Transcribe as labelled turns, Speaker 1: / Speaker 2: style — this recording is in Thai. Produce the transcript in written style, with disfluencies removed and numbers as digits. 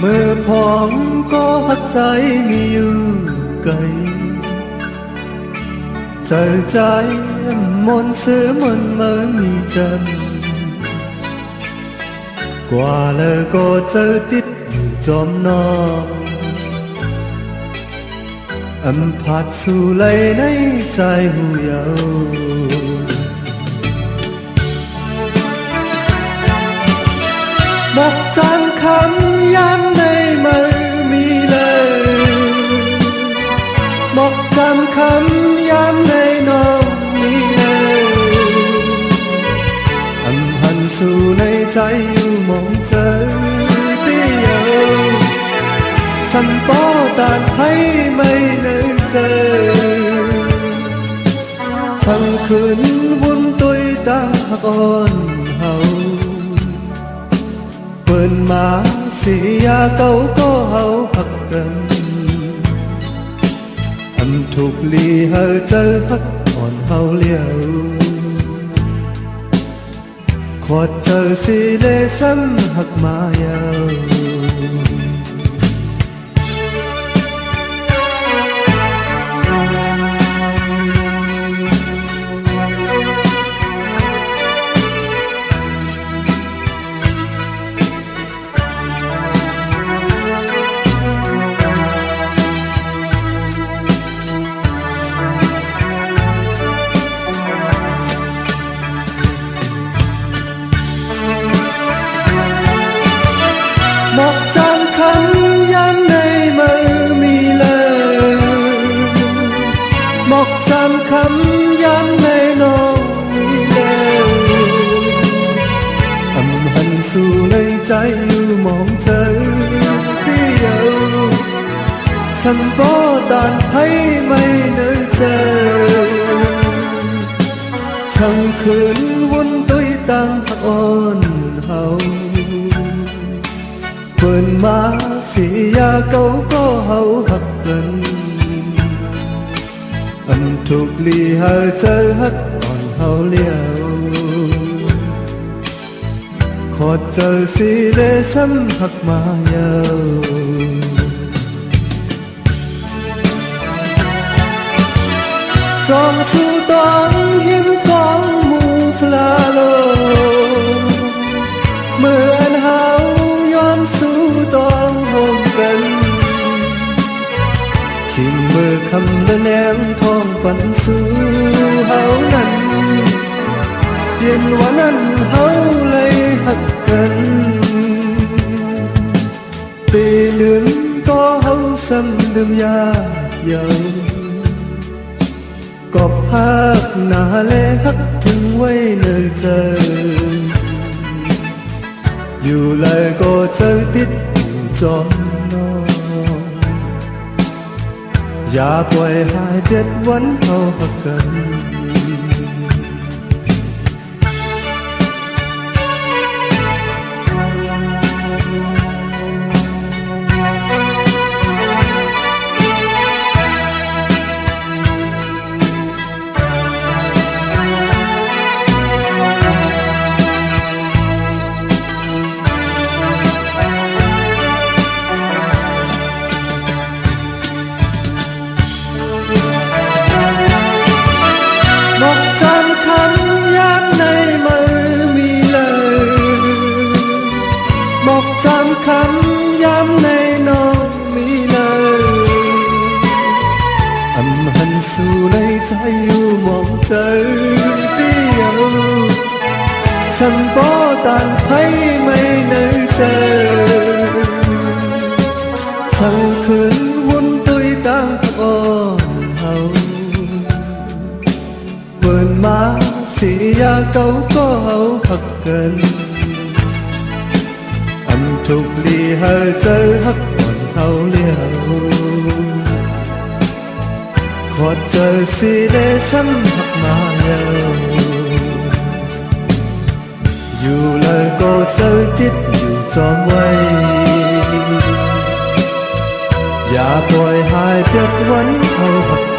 Speaker 1: มือพร้อมก็หักใจมีอยู่ไกลเจอใจมนต์ซื้อมันไม่มีจันกว่าเลยก็เจอติดอยู่จอมนอกอำพัดสู่ไหลในใจหูเยาบอกจำคำย้ำในมือมีเลยบอกจำคำย้ำในน้องมีเลยอำหันสู่ในใจอยู่มองเจอเดียวฉันป้อตานให้ไม่ได้เจอทั้งคืนวุ่นตุยตั้งหักอ่อนเฮาเปิดมาเสียเก่าก็เฮาหักกันอันถูกลีเฮาเจอหักอ่อนเฮาเลี้ยวขอเจอสิเลซ้ำหักมายาวบอกจำคำย้ำในมือมีเลยบอกจำคำย้ำในน้องมีเลยอำหันสู่ในใจอยู่มองเจอเดียวฉันก็ตานให้ไม่ได้เจอทั้งคืนวุ่นตุยตั้งหักอ่อนเฮาเปิดมาเสียเก่าก็เฮาหักกันอันถูกลีเฮาเจอหักอ่อนเฮาเลี้ยวขอเจอสิเลซ้ำหักมายาวจองสู่ตองหิมของหมู่พลาโลเหมือนเฮาสู้ต้องห่มกันทิ้งมือคำและแนมทองฝันสู่เฮานั้นเย็นวันนั้นเฮาเลยหักกันปีหนึ่งก็เฮาซ้ำเดิมยาเยาก็พักหน้าและหักถึงไว้เนิ่นเจออยู่เลยก็เจอติดอยู่จอมนอนอย่าปล่อยหายเด็ดวันเฮาหักกันบอกจำคำย้ำในมือมีเลยบอกจำคำย้ำในน้องมีเลยอำหันสู่ในใจอยู่มองเจอเดียวฉันก็ตานให้ไม่ได้เจอทั้งคืนวุ่นตุยตั้งอ่อนเฮาเปิดมาเสียเก่าก็เฮาหักกันอันถูกลีเฮาเจอหักอ่อนเฮาเลี้ยวขอเจอสิได้ซ้ำหักมายาวอยู่เลยก็เจอจิตอยู่จอมไว้อย่าปล่อยหายเพียงวันเฮาหัก